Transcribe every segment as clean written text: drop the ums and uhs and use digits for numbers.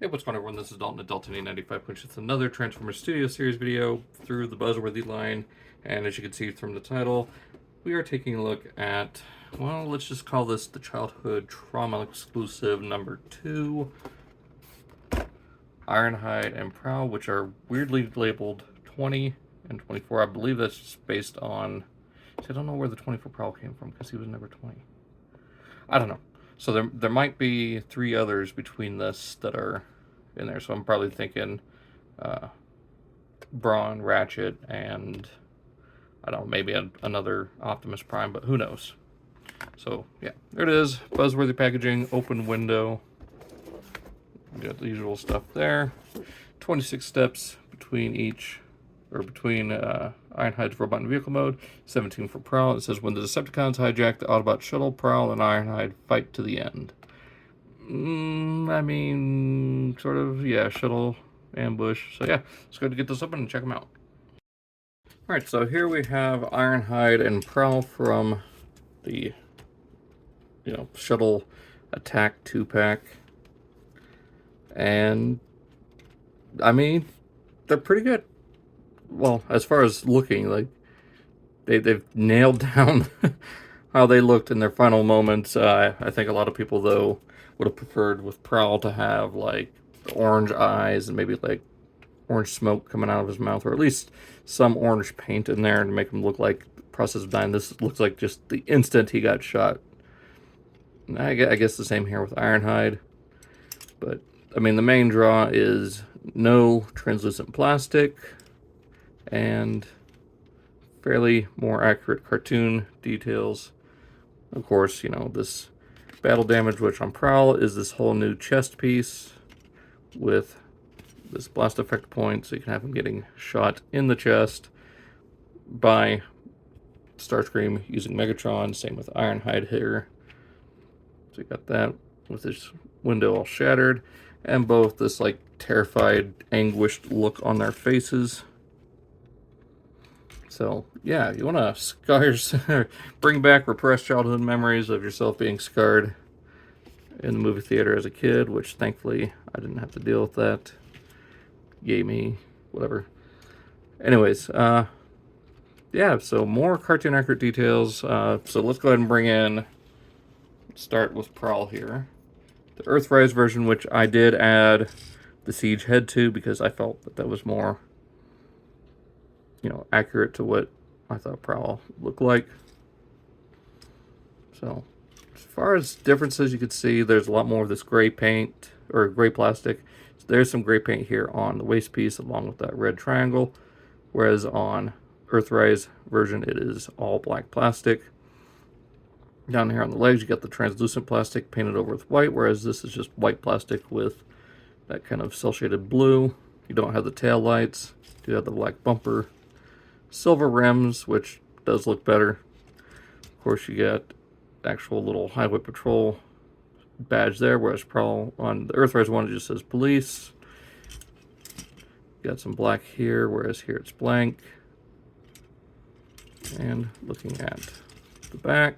Hey, what's going on, everyone? This is Dalton at Dalton895, which is another Transformers Studio Series video through the Buzzworthy line. And as you can see from the title, we are taking a look at, well, let's just call this the Childhood Trauma Exclusive number 2, Ironhide and Prowl, which are weirdly labeled 20 and 24. I believe that's just based on, I don't know where the 24 Prowl came from because he was never 20. I don't know. So there might be 3 others between this that are in there. So I'm probably thinking Brawn, Ratchet, and I don't know, maybe another Optimus Prime, but who knows. So yeah, there it is. Buzzworthy packaging, open window. You got the usual stuff there. 26 steps between each, or between Ironhide's robot and vehicle mode. 17 for Prowl. It says when the Decepticons hijack the Autobot Shuttle, Prowl and Ironhide fight to the end. I mean, sort of, yeah, Shuttle ambush. So yeah, let's go to get this open and check them out. Alright, so here we have Ironhide and Prowl from the, Shuttle Attack 2-pack. And, I mean, they're pretty good. Well, as far as looking, like, they've nailed down how they looked in their final moments. I think a lot of people, though, would have preferred with Prowl to have, like, orange eyes and maybe, like, orange smoke coming out of his mouth, or at least some orange paint in there to make him look like process of dying. This looks like just the instant he got shot. I guess the same here with Ironhide. But, I mean, the main draw is no translucent plastic and fairly more accurate cartoon details. Of course, this battle damage, which on Prowl is this whole new chest piece with this blast effect point, so you can have him getting shot in the chest by Starscream using Megatron. Same with Ironhide here. So you got that with his window all shattered, and both this like terrified, anguished look on their faces. So yeah, you want to scar, bring back repressed childhood memories of yourself being scarred in the movie theater as a kid, which thankfully I didn't have to deal with that. Yay me, whatever. Anyways, yeah, so more cartoon accurate details. So let's go ahead and bring in, start with Prowl here. The Earthrise version, which I did add the Siege head to because I felt that was more, accurate to what I thought Prowl looked like. So as far as differences, you can see there's a lot more of this gray paint, or gray plastic. So there's some gray paint here on the waist piece along with that red triangle, whereas on Earthrise version it is all black plastic. Down here on the legs you got the translucent plastic painted over with white, whereas this is just white plastic with that kind of cel shaded blue. You don't have the tail lights. You do have the black bumper, silver rims, which does look better. Of course, you got actual little Highway Patrol badge there, whereas Prowl on the Earthrise one it just says police. Got some black here, whereas here it's blank. And looking at the back,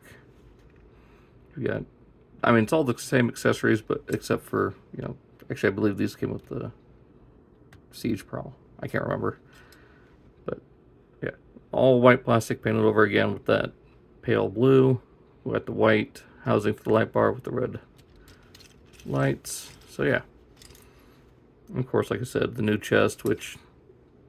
you got, I mean, it's all the same accessories, but except for, actually I believe these came with the Siege Prowl. I can't remember. But yeah, all white plastic painted over again with that pale blue. We got the white housing for the light bar with the red lights. So yeah. And of course, like I said, the new chest, which,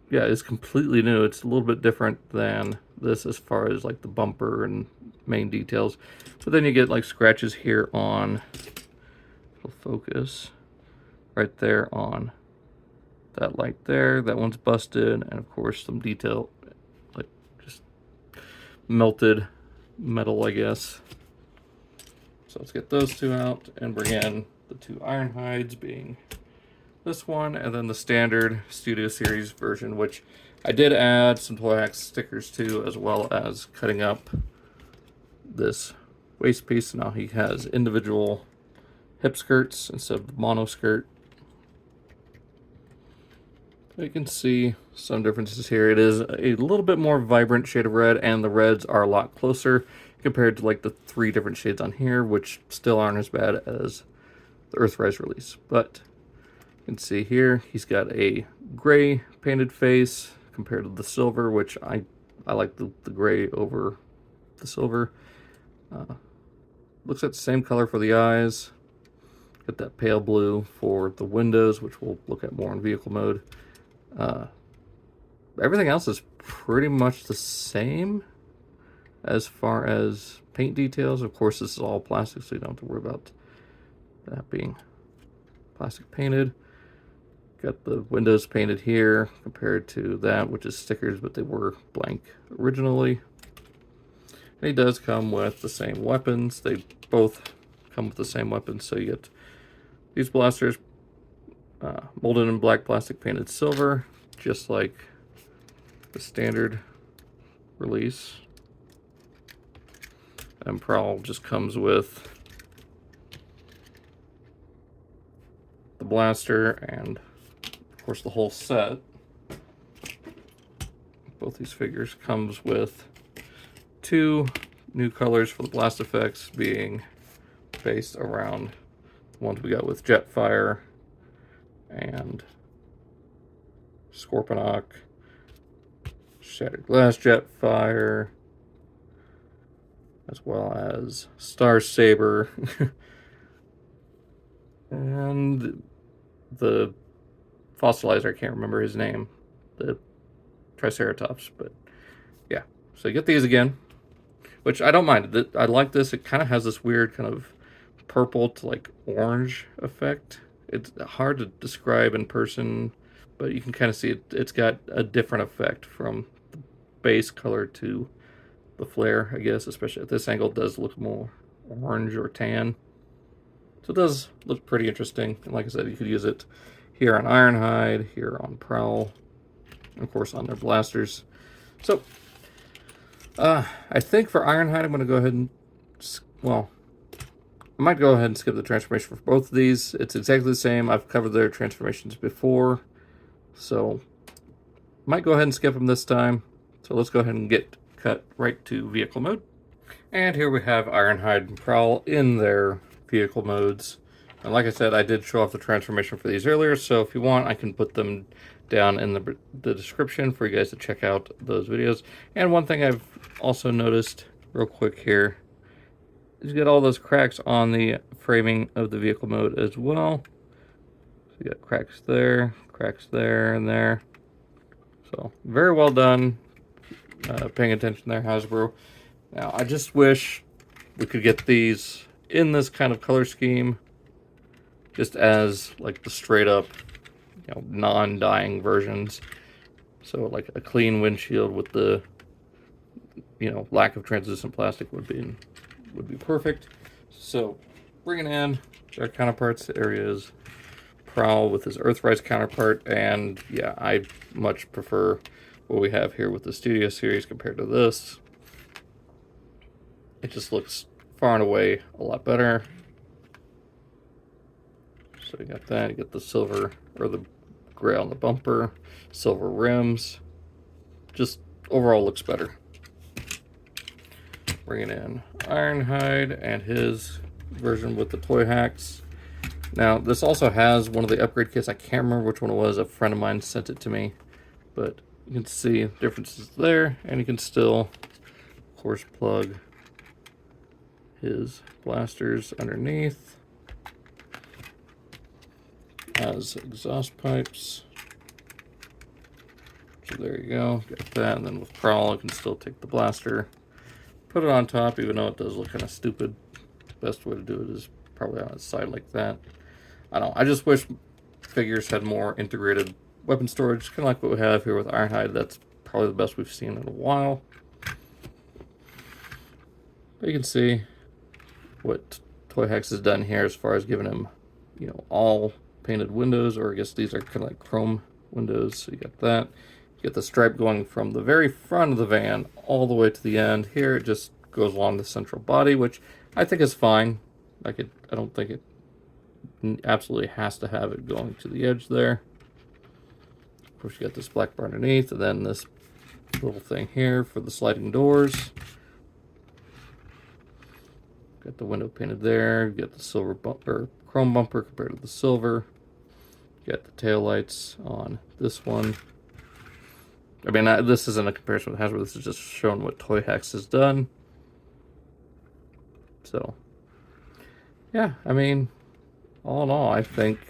yeah, is completely new. It's a little bit different than this as far as like the bumper and main details. But then you get like scratches here on, it'll focus, right there on that light there. That one's busted. And of course some detail, like just melted metal, I guess. So let's get those two out and bring in the 2 Ironhides, being this one and then the standard Studio Series version, which I did add some Toy Hacks stickers to, as well as cutting up this waist piece. So now he has individual hip skirts instead of the mono skirt. You can see some differences here. It is a little bit more vibrant shade of red, and the reds are a lot closer compared to like the 3 different shades on here, which still aren't as bad as the Earthrise release. But You can see here he's got a gray painted face compared to the silver, which I like the gray over the silver. Looks like the same color for the eyes. Got that pale blue for the windows, which we'll look at more in vehicle mode. Everything else is pretty much the same as far as paint details. Of course, this is all plastic, so you don't have to worry about that being plastic painted. Got the windows painted here compared to that, which is stickers, but they were blank originally. And he does come with the same weapons. They both come with the same weapons, so you get these blasters molded in black plastic painted silver, just like the standard release. And Prowl just comes with the blaster and, of course, the whole set. Both these figures comes with 2 new colors for the blast effects, being based around the ones we got with Jetfire and Scorponok, Shattered Glass Jetfire, as well as Star Saber, and the fossilizer, I can't remember his name, the Triceratops, but yeah. So you get these again, which I don't mind. I like this. It kind of has this weird kind of purple to like orange effect. It's hard to describe in person, but you can kind of see it. It's got a different effect from the base color to the flare, I guess, especially at this angle. It does look more orange or tan. So it does look pretty interesting. And like I said, you could use it here on Ironhide, here on Prowl, and of course on their blasters. So I think for Ironhide, I'm going to go ahead and, well, I might go ahead and skip the transformation for both of these. It's exactly the same. I've covered their transformations before, so might go ahead and skip them this time. So let's go ahead and get cut right to vehicle mode. And here we have Ironhide and Prowl in their vehicle modes. And like I said, I did show off the transformation for these earlier, so if you want, I can put them down in the description for you guys to check out those videos. And one thing I've also noticed real quick here is you get all those cracks on the framing of the vehicle mode as well. So you got cracks there, and there. So very well done, paying attention there, Hasbro. Now I just wish we could get these in this kind of color scheme, just as like the straight up, you know, non-dyeing versions. So like a clean windshield with the, you know, lack of translucent plastic would be perfect. So bringing in their counterparts, there is Prowl with his Earthrise counterpart, and yeah, I much prefer what we have here with the Studio Series compared to this. It just looks far and away a lot better. So you got that, you get the silver or the gray on the bumper, silver rims. Just overall looks better. Bringing in Ironhide and his version with the toy hacks. Now, this also has one of the upgrade kits. I can't remember which one it was. A friend of mine sent it to me. But you can see differences there. And you can still, of course, plug his blasters underneath as exhaust pipes. So there you go. Got that. And then with Prowl, you can still take the blaster, put it on top, even though it does look kind of stupid. Best way to do it is probably on its side like that. I don't know. I just wish figures had more integrated weapon storage, kind of like what we have here with Ironhide. That's probably the best we've seen in a while. But you can see what Toy Hacks has done here as far as giving him, you know, all painted windows, or I guess these are kind of like chrome windows. So you got that. You get the stripe going from the very front of the van all the way to the end. Here it just goes along the central body, which I think is fine. I don't think it absolutely has to have it going to the edge there. Of course, you got this black bar underneath, and then this little thing here for the sliding doors. Got the window painted there. You got the silver bumper, chrome bumper compared to the silver. You got the tail lights on this one. I mean, this isn't a comparison with Hasbro. This is just showing what Toy Hacks has done. So, yeah, I mean, all in all, I think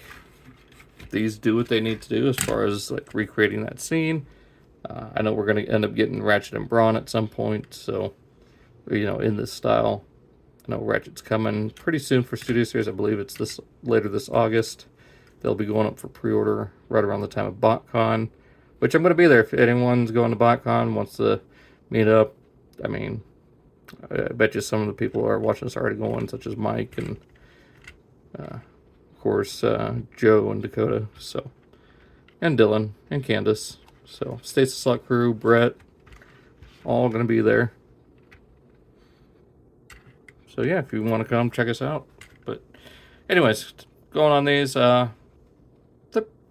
these do what they need to do as far as like recreating that scene. I know we're going to end up getting Ratchet and Brawn at some point, so, you know, in this style. I know Ratchet's coming pretty soon for Studio Series. I believe it's later this August. They'll be going up for pre-order right around the time of BotCon, which I'm going to be there. If anyone's going to BotCon, wants to meet up, I mean, I bet you some of the people who are watching this are already going, such as Mike and, of course, Joe and Dakota, so, and Dylan and Candace. So, Stasis Slot Crew, Brett, all going to be there. So, yeah, if you want to come, check us out. But, anyways, going on these, they're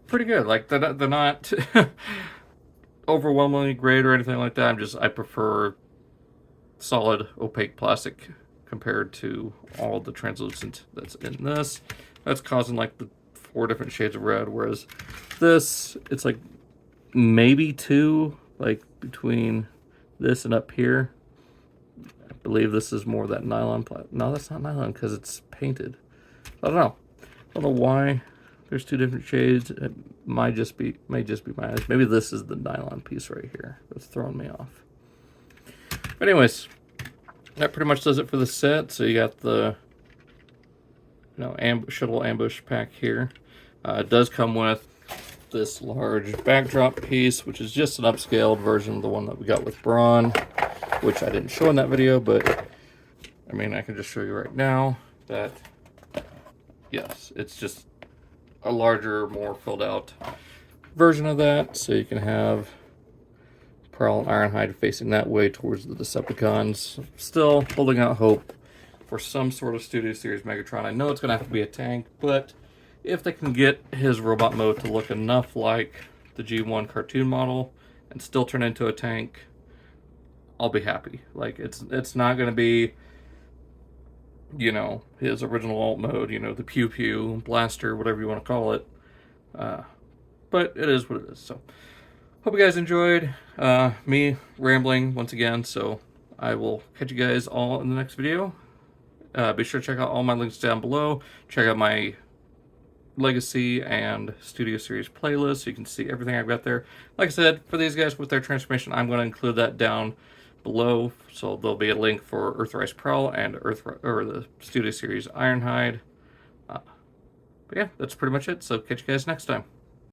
pretty good. Like, they're not overwhelmingly great or anything like that. I prefer solid opaque plastic compared to all the translucent that's in this. That's causing like the 4 different shades of red, whereas this, it's like maybe 2, like between this and up here. I believe this is more that nylon no, that's not nylon because it's painted. I don't know why there's 2 different shades. It may just be my eyes. Maybe this is the nylon piece right here that's throwing me off. But anyways, that pretty much does it for the set. So you got the, you know, shuttle ambush pack here. It does come with this large backdrop piece, which is just an upscaled version of the one that we got with Brawn, which I didn't show in that video, but I mean, I can just show you right now that, yes, it's just a larger, more filled out version of that. So you can have Prowl and Ironhide facing that way towards the Decepticons. Still holding out hope for some sort of Studio Series Megatron. I know it's going to have to be a tank, but if they can get his robot mode to look enough like the G1 cartoon model and still turn into a tank, I'll be happy. Like, it's not going to be, you know, his original alt mode, you know, the pew pew blaster, whatever you want to call it. But it is what it is. So hope you guys enjoyed me rambling once again. So I will catch you guys all in the next video. Be sure to check out all my links down below. Check out my Legacy and Studio Series playlist so you can see everything I've got there. Like I said, for these guys with their transformation, I'm going to include that down below. So there'll be a link for Earthrise Prowl and the Studio Series Ironhide. But yeah, that's pretty much it. So catch you guys next time.